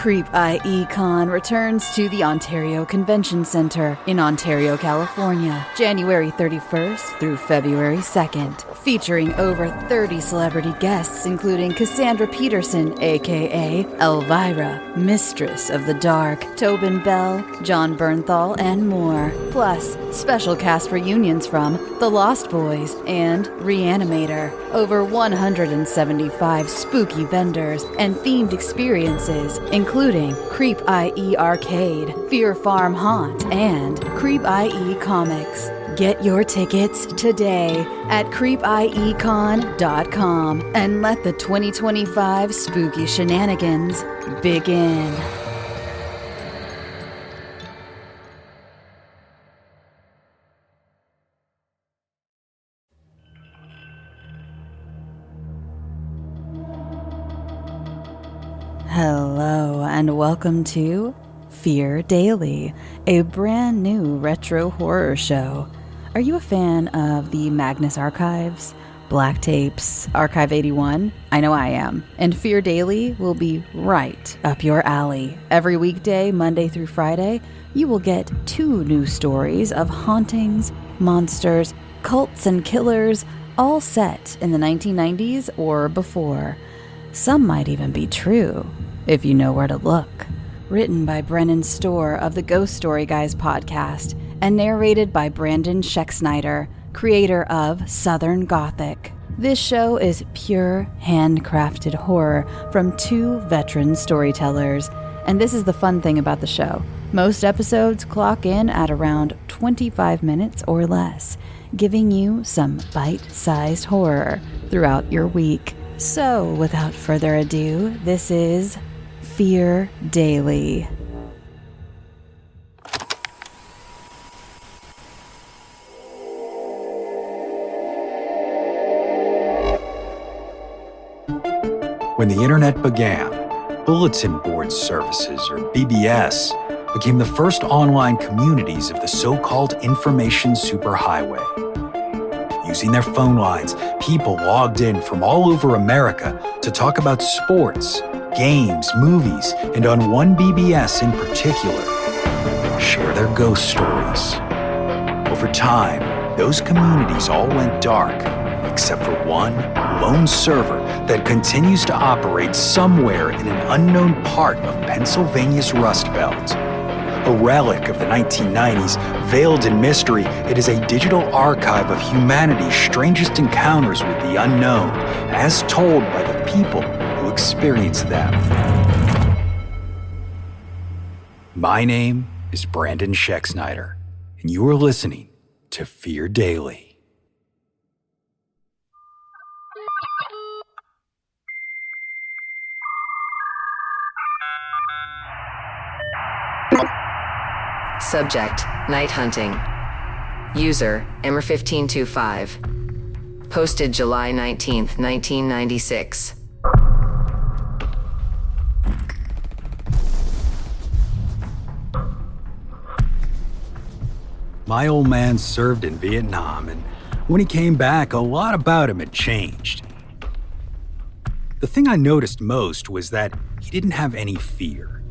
Creep IE Con returns to the Ontario Convention Center in Ontario, California, January 31st through February 2nd, featuring over 30 celebrity guests including Cassandra Peterson, aka Elvira, Mistress of the Dark, Tobin Bell, John Bernthal, and more. Plus, special cast reunions from The Lost Boys and Reanimator. Over 175 spooky vendors and themed experiences, including Creep IE Arcade, Fear Farm Haunt, and Creep IE Comics. Get your tickets today at creepiecon.com and let the 2025 spooky shenanigans begin. Hello, and welcome to Fear Daily, a brand new retro horror show. Are you a fan of the Magnus Archives, Black Tapes, Archive 81? I know I am. And Fear Daily will be right up your alley. Every weekday, Monday through Friday, you will get 2 new stories of hauntings, monsters, cults, and killers, all set in the 1990s or before. Some might even be true, if you know where to look. Written by Brennan Storr of the Ghost Story Guys podcast, and narrated by Brandon Schexnayder, creator of Southern Gothic. This show is pure, handcrafted horror from 2 veteran storytellers. And this is the fun thing about the show. Most episodes clock in at around 25 minutes or less, giving you some bite-sized horror throughout your week. So, without further ado, this is Fear Daily. When the internet began, bulletin board services, or BBS, became the first online communities of the so-called information superhighway. Using their phone lines, people logged in from all over America to talk about sports, games, movies, and on one BBS in particular, share their ghost stories. Over time, those communities all went dark, except for one lone server that continues to operate somewhere in an unknown part of Pennsylvania's Rust Belt. A relic of the 1990s, veiled in mystery, it is a digital archive of humanity's strangest encounters with the unknown, as told by the people who experienced them. My name is Brandon Schexnayder, and you are listening to Fear Daily. Subject, night hunting. User, Emmer1525. Posted July 19th, 1996. My old man served in Vietnam, and when he came back, a lot about him had changed. The thing I noticed most was that he didn't have any fear.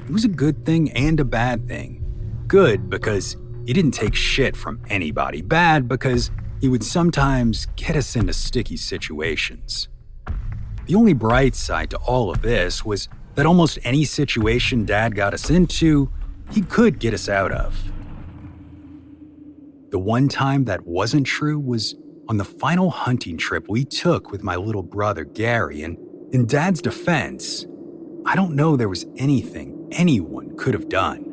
It was a good thing and a bad thing. Good because he didn't take shit from anybody. Bad because he would sometimes get us into sticky situations. The only bright side to all of this was that almost any situation Dad got us into, he could get us out of. The one time that wasn't true was on the final hunting trip we took with my little brother Gary, and in Dad's defense, I don't know there was anything anyone could have done.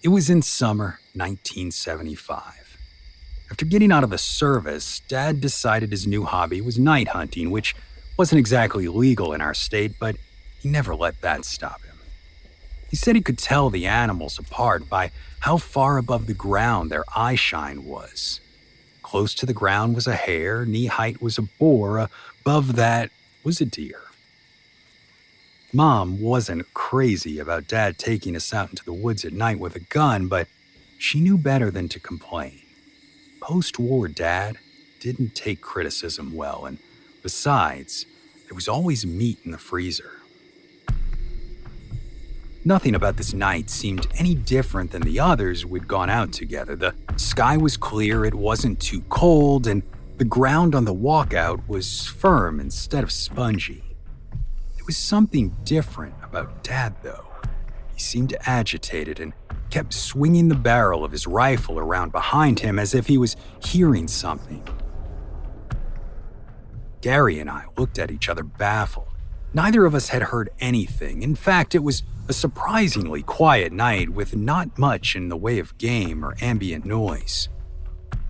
It was in summer 1975. After getting out of the service, Dad decided his new hobby was night hunting, which wasn't exactly legal in our state, but he never let that stop him. He said he could tell the animals apart by how far above the ground their eye shine was. Close to the ground was a hare, knee height was a boar, above that was a deer. Mom wasn't crazy about Dad taking us out into the woods at night with a gun, but she knew better than to complain. Post-war Dad didn't take criticism well, and besides, there was always meat in the freezer. Nothing about this night seemed any different than the others we'd gone out together. The sky was clear, it wasn't too cold, and the ground on the walkout was firm instead of spongy. There was something different about Dad, though. He seemed agitated and kept swinging the barrel of his rifle around behind him as if he was hearing something. Gary and I looked at each other baffled. Neither of us had heard anything. In fact, it was a surprisingly quiet night with not much in the way of game or ambient noise.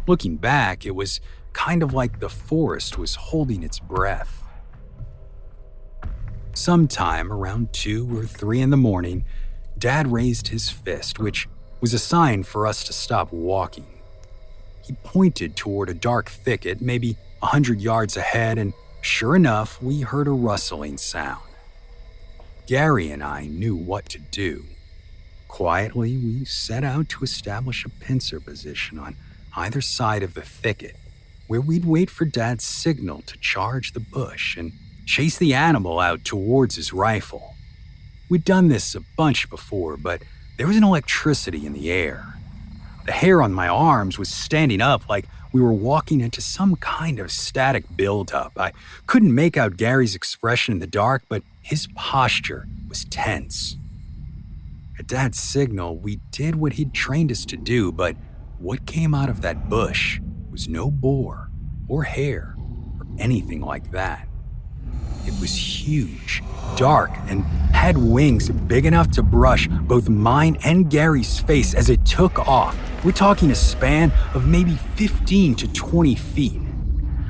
Looking back, it was kind of like the forest was holding its breath. Sometime around 2 or 3 in the morning, Dad raised his fist, which was a sign for us to stop walking. He pointed toward a dark thicket, maybe 100 yards ahead, and sure enough, we heard a rustling sound. Gary and I knew what to do. Quietly, we set out to establish a pincer position on either side of the thicket, where we'd wait for Dad's signal to charge the bush and chase the animal out towards his rifle. We'd done this a bunch before, but there was an electricity in the air. The hair on my arms was standing up like we were walking into some kind of static buildup. I couldn't make out Gary's expression in the dark, but his posture was tense. At Dad's signal, we did what he'd trained us to do, but what came out of that bush was no boar or hare or anything like that. It was huge, dark, and had wings big enough to brush both mine and Gary's face as it took off. We're talking a span of maybe 15 to 20 feet.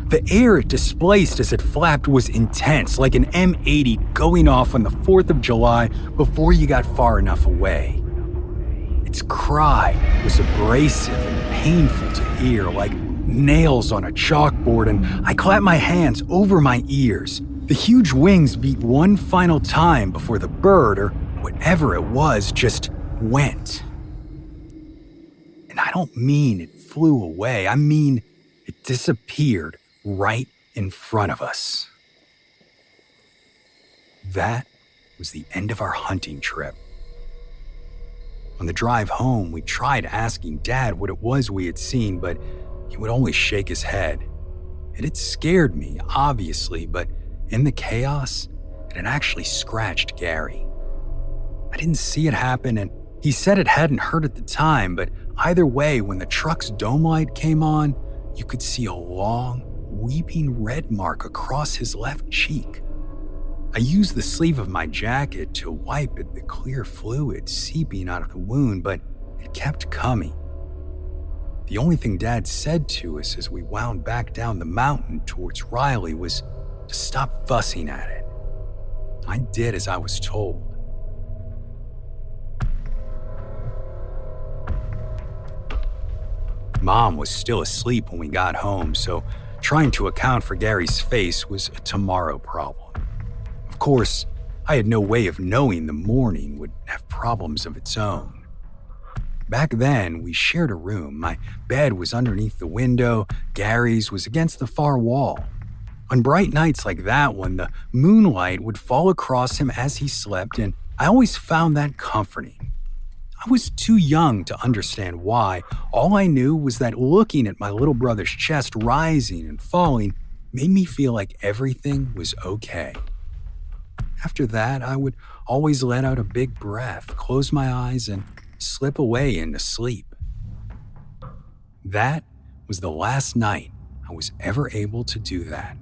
The air it displaced as it flapped was intense, like an M80 going off on the 4th of July before you got far enough away. Its cry was abrasive and painful to hear, like nails on a chalkboard, and I clapped my hands over my ears. The huge wings beat one final time before the bird, or whatever it was, just went. And I don't mean it flew away. I mean it disappeared right in front of us. That was the end of our hunting trip. On the drive home, we tried asking Dad what it was we had seen, but he would only shake his head. It had scared me, obviously, but in the chaos, it had actually scratched Gary. I didn't see it happen, and he said it hadn't hurt at the time, but either way, when the truck's dome light came on, you could see a long, weeping red mark across his left cheek. I used the sleeve of my jacket to wipe at the clear fluid seeping out of the wound, but it kept coming. The only thing Dad said to us as we wound back down the mountain towards Riley was to stop fussing at it. I did as I was told. Mom was still asleep when we got home, so trying to account for Gary's face was a tomorrow problem. Of course, I had no way of knowing the morning would have problems of its own. Back then, we shared a room. My bed was underneath the window, Gary's was against the far wall. On bright nights like that one, the moonlight would fall across him as he slept, and I always found that comforting. I was too young to understand why. All I knew was that looking at my little brother's chest rising and falling made me feel like everything was okay. After that, I would always let out a big breath, close my eyes, and slip away into sleep. That was the last night I was ever able to do that.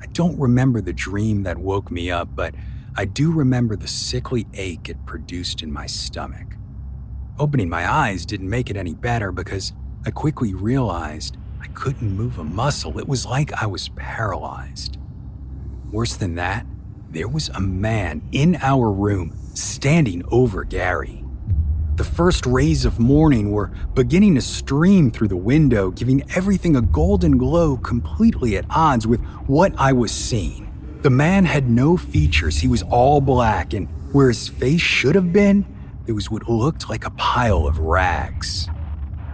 I don't remember the dream that woke me up, but I do remember the sickly ache it produced in my stomach. Opening my eyes didn't make it any better because I quickly realized I couldn't move a muscle. It was like I was paralyzed. Worse than that, there was a man in our room standing over Gary. The first rays of morning were beginning to stream through the window, giving everything a golden glow completely at odds with what I was seeing. The man had no features. He was all black, and where his face should have been, there was what looked like a pile of rags.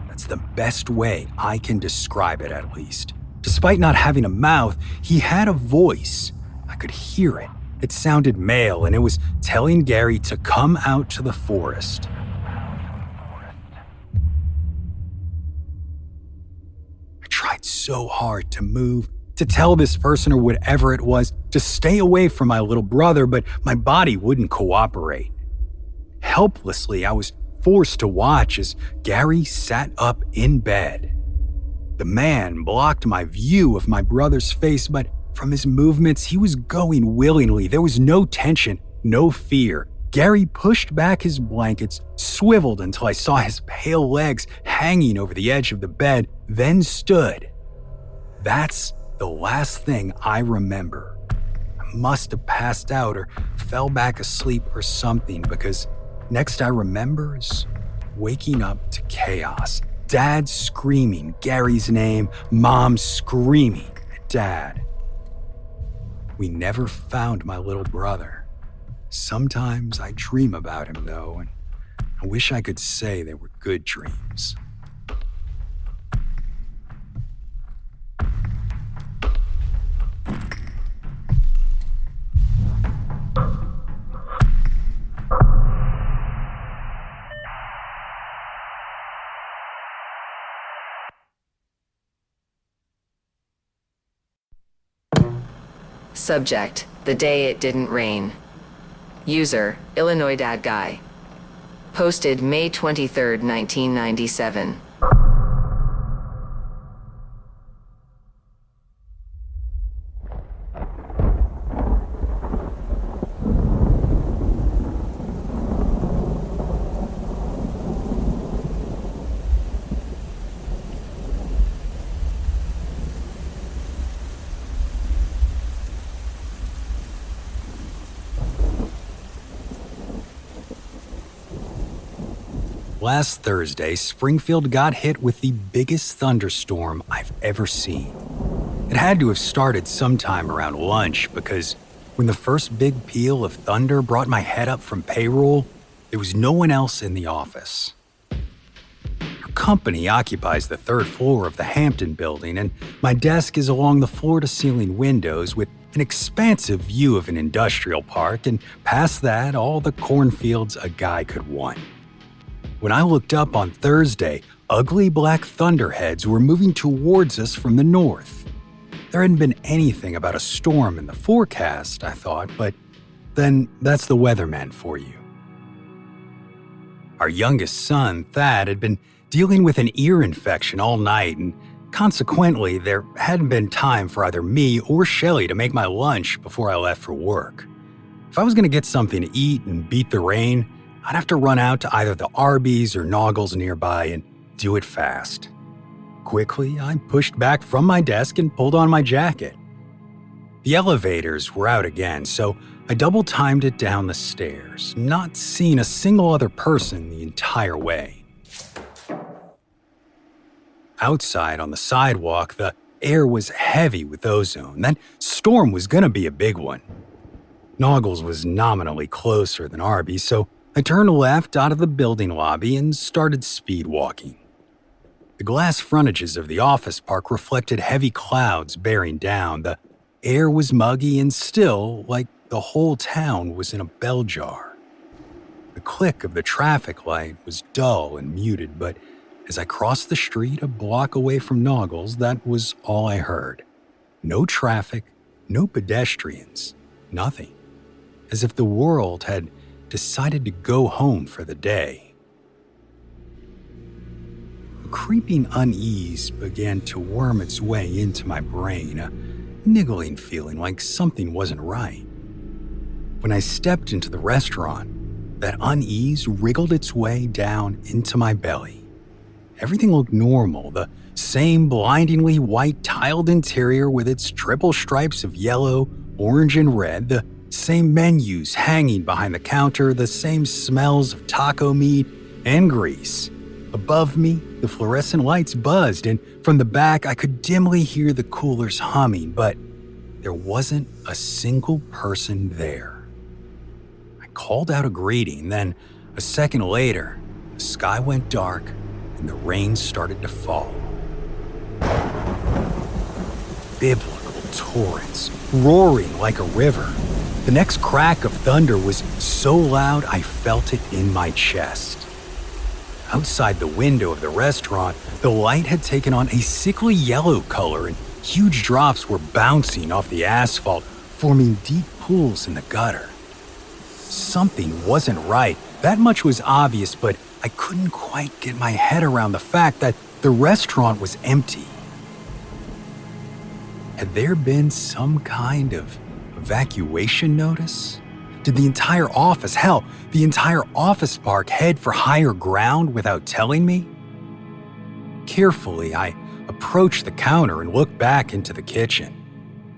That's the best way I can describe it, at least. Despite not having a mouth, he had a voice. I could hear it. It sounded male, and it was telling Gary to come out to the forest. I tried so hard to move, to tell this person or whatever it was to stay away from my little brother, but my body wouldn't cooperate. Helplessly, I was forced to watch as Gary sat up in bed. The man blocked my view of my brother's face, but from his movements, he was going willingly. There was no tension, no fear. Gary pushed back his blankets, swiveled until I saw his pale legs hanging over the edge of the bed, then stood. That's the last thing I remember. I must have passed out or fell back asleep or something, because next I remember is waking up to chaos. Dad screaming Gary's name, Mom screaming at Dad. We never found my little brother. Sometimes I dream about him, though, and I wish I could say they were good dreams. Subject, the day it didn't rain. User, Illinois Dad Guy. Posted May 23, 1997. Last Thursday, Springfield got hit with the biggest thunderstorm I've ever seen. It had to have started sometime around lunch, because when the first big peal of thunder brought my head up from payroll, there was no one else in the office. Our company occupies the third floor of the Hampton building, and my desk is along the floor-to-ceiling windows with an expansive view of an industrial park, and past that, all the cornfields a guy could want. When I looked up on Thursday, ugly black thunderheads were moving towards us from the north. There hadn't been anything about a storm in the forecast, I thought, but then that's the weatherman for you. Our youngest son, Thad, had been dealing with an ear infection all night, and consequently, there hadn't been time for either me or Shelley to make my lunch before I left for work. If I was going to get something to eat and beat the rain, I'd have to run out to either the Arby's or Noggles nearby and do it fast. Quickly, I pushed back from my desk and pulled on my jacket. The elevators were out again, so I double-timed it down the stairs, not seeing a single other person the entire way. Outside on the sidewalk, the air was heavy with ozone. That storm was gonna be a big one. Noggles was nominally closer than Arby's, so I turned left out of the building lobby and started speed walking. The glass frontages of the office park reflected heavy clouds bearing down. The air was muggy and still, like the whole town was in a bell jar. The click of the traffic light was dull and muted, but as I crossed the street a block away from Noggles, that was all I heard. No traffic, no pedestrians, nothing. As if the world had decided to go home for the day. A creeping unease began to worm its way into my brain, a niggling feeling like something wasn't right. When I stepped into the restaurant, that unease wriggled its way down into my belly. Everything looked normal, the same blindingly white tiled interior with its triple stripes of yellow, orange, and red, the same menus hanging behind the counter, the same smells of taco meat and grease. Above me, the fluorescent lights buzzed, and from the back I could dimly hear the coolers humming, but there wasn't a single person there. I called out a greeting, then a second later, the sky went dark and the rain started to fall. Biblical torrents, roaring like a river. The next crack of thunder was so loud I felt it in my chest. Outside the window of the restaurant, the light had taken on a sickly yellow color and huge drops were bouncing off the asphalt, forming deep pools in the gutter. Something wasn't right. That much was obvious, but I couldn't quite get my head around the fact that the restaurant was empty. Had there been some kind of evacuation notice? Did the entire office, hell, the entire office park head for higher ground without telling me? Carefully, I approached the counter and looked back into the kitchen.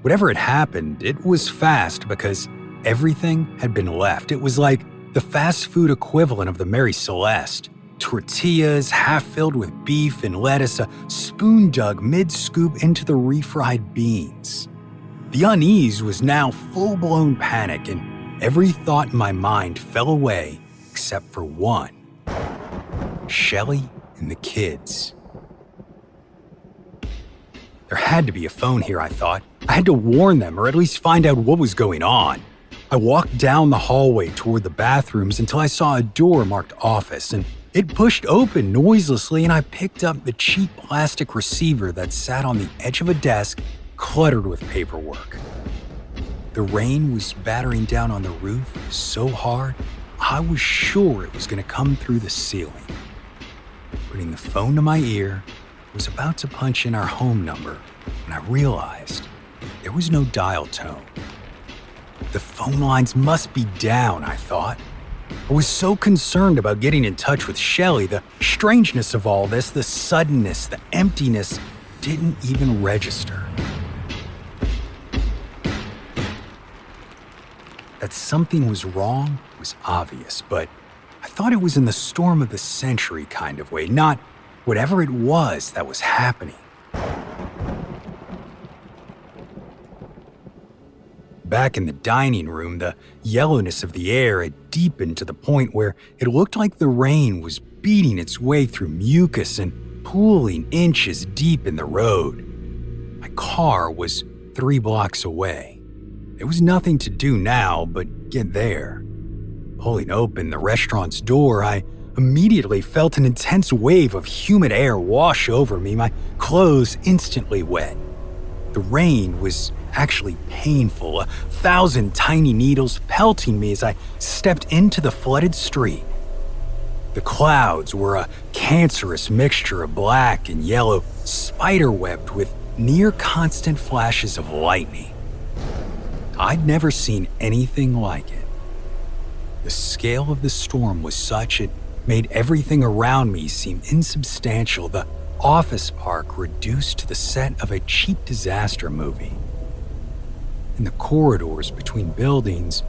Whatever had happened, it was fast because everything had been left. It was like the fast food equivalent of the Mary Celeste. Tortillas half filled with beef and lettuce, a spoon dug mid-scoop into the refried beans. The unease was now full-blown panic, and every thought in my mind fell away except for one. Shelley and the kids. There had to be a phone here, I thought. I had to warn them or at least find out what was going on. I walked down the hallway toward the bathrooms until I saw a door marked office, and it pushed open noiselessly, and I picked up the cheap plastic receiver that sat on the edge of a desk cluttered with paperwork. The rain was battering down on the roof so hard, I was sure it was going to come through the ceiling. Putting the phone to my ear, I was about to punch in our home number when I realized there was no dial tone. The phone lines must be down, I thought. I was so concerned about getting in touch with Shelley. The strangeness of all this, the suddenness, the emptiness, didn't even register. That something was wrong was obvious, but I thought it was in the storm of the century kind of way, not whatever it was that was happening. Back in the dining room, the yellowness of the air had deepened to the point where it looked like the rain was beating its way through mucus and pooling inches deep in the road. My car was 3 blocks away. There was nothing to do now but get there. Pulling open the restaurant's door, I immediately felt an intense wave of humid air wash over me, my clothes instantly wet. The rain was actually painful, 1,000 tiny needles pelting me as I stepped into the flooded street. The clouds were a cancerous mixture of black and yellow, spider-webbed with near-constant flashes of lightning. I'd never seen anything like it. The scale of the storm was such it made everything around me seem insubstantial, the office park reduced to the set of a cheap disaster movie. In the corridors between buildings,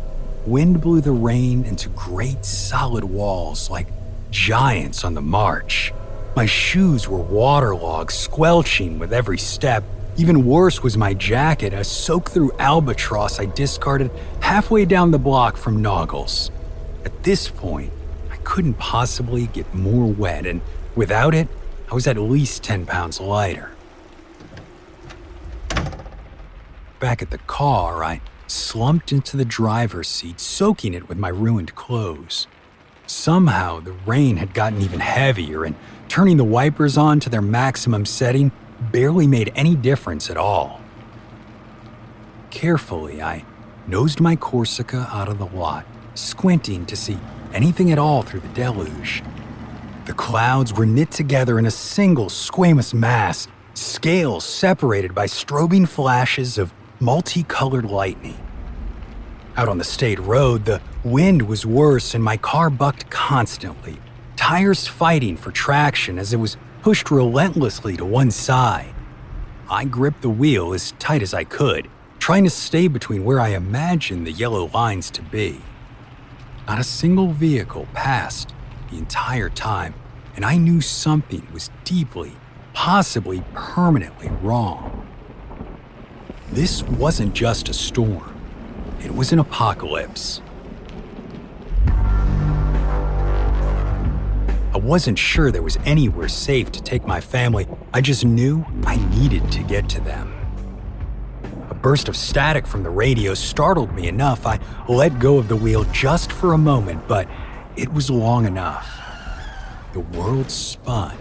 wind blew the rain into great solid walls like giants on the march. My shoes were waterlogged, squelching with every step. Even worse was my jacket, a soaked-through albatross I discarded halfway down the block from Noggles. At this point, I couldn't possibly get more wet, and without it, I was at least 10 pounds lighter. Back at the car, I slumped into the driver's seat, soaking it with my ruined clothes. Somehow, the rain had gotten even heavier, and turning the wipers on to their maximum setting barely made any difference at all. Carefully, I nosed my Corsica out of the lot, squinting to see anything at all through the deluge. The clouds were knit together in a single squamous mass, scales separated by strobing flashes of multicolored lightning. Out on the state road, the wind was worse and my car bucked constantly, tires fighting for traction as it was pushed relentlessly to one side. I gripped the wheel as tight as I could, trying to stay between where I imagined the yellow lines to be. Not a single vehicle passed the entire time, and I knew something was deeply, possibly permanently wrong. This wasn't just a storm. It was an apocalypse. I wasn't sure there was anywhere safe to take my family. I just knew I needed to get to them. A burst of static from the radio startled me enough. I let go of the wheel just for a moment, but it was long enough. The world spun,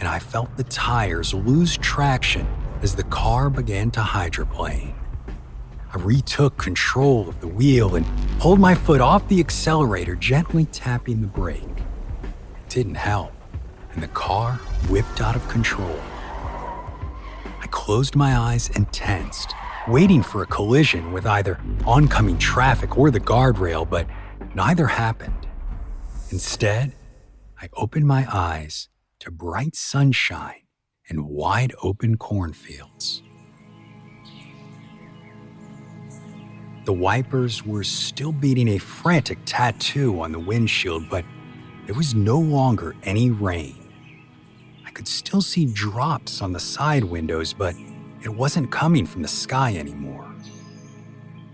and I felt the tires lose traction as the car began to hydroplane. I retook control of the wheel and pulled my foot off the accelerator, gently tapping the brake. It didn't help, and the car whipped out of control. I closed my eyes and tensed, waiting for a collision with either oncoming traffic or the guardrail, but neither happened. Instead, I opened my eyes to bright sunshine and wide open cornfields. The wipers were still beating a frantic tattoo on the windshield, but there was no longer any rain. I could still see drops on the side windows, but it wasn't coming from the sky anymore.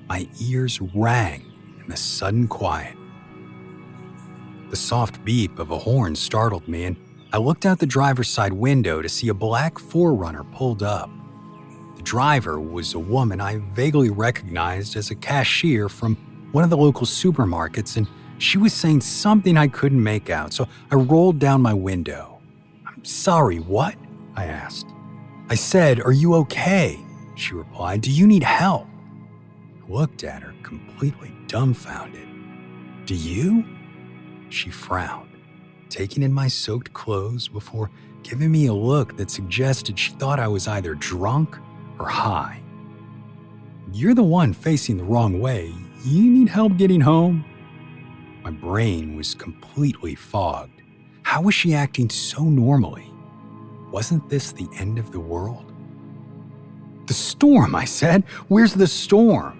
My ears rang in the sudden quiet. The soft beep of a horn startled me, and I looked out the driver's side window to see a black 4Runner pulled up. The driver was a woman I vaguely recognized as a cashier from one of the local supermarkets, and she was saying something I couldn't make out, so I rolled down my window. "I'm sorry, what?" I asked. "I said, are you okay?" she replied. "Do you need help?" I looked at her, completely dumbfounded. "Do you?" She frowned, taking in my soaked clothes before giving me a look that suggested she thought I was either drunk or high. "You're the one facing the wrong way. You need help getting home?" My brain was completely fogged. How was she acting so normally? Wasn't this the end of the world? "The storm," I said. "Where's the storm?"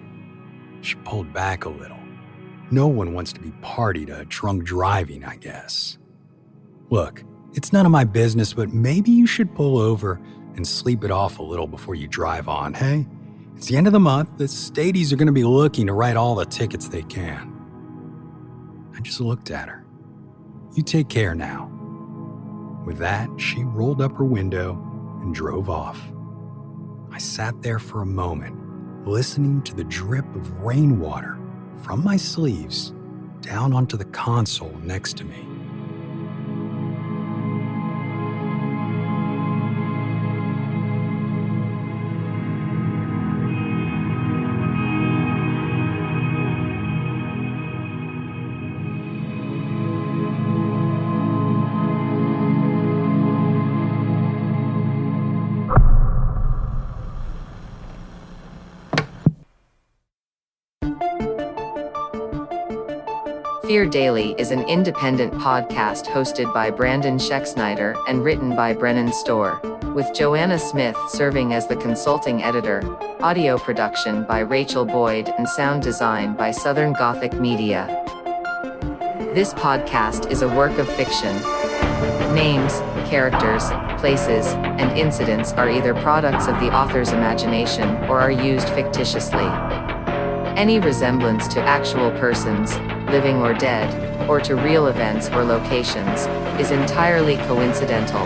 She pulled back a little. No one wants to be party to drunk driving, I guess. "Look, it's none of my business, but maybe you should pull over and sleep it off a little before you drive on, hey? It's the end of the month. The Stadies are going to be looking to write all the tickets they can." I just looked at her. "You take care now." With that, she rolled up her window and drove off. I sat there for a moment, listening to the drip of rainwater from my sleeves down onto the console next to me. Fear Daily is an independent podcast hosted by Brandon Schexnayder and written by Brennan Storr, with Joanna Smith serving as the consulting editor, audio production by Rachel Boyd, and sound design by Southern Gothic Media. This podcast is a work of fiction. Names, characters, places, and incidents are either products of the author's imagination or are used fictitiously. Any resemblance to actual persons, living or dead, or to real events or locations, is entirely coincidental.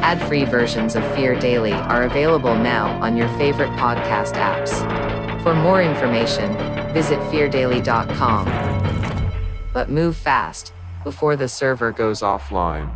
Ad-free versions of Fear Daily are available now on your favorite podcast apps. For more information, visit feardaily.com. But move fast, before the server goes offline.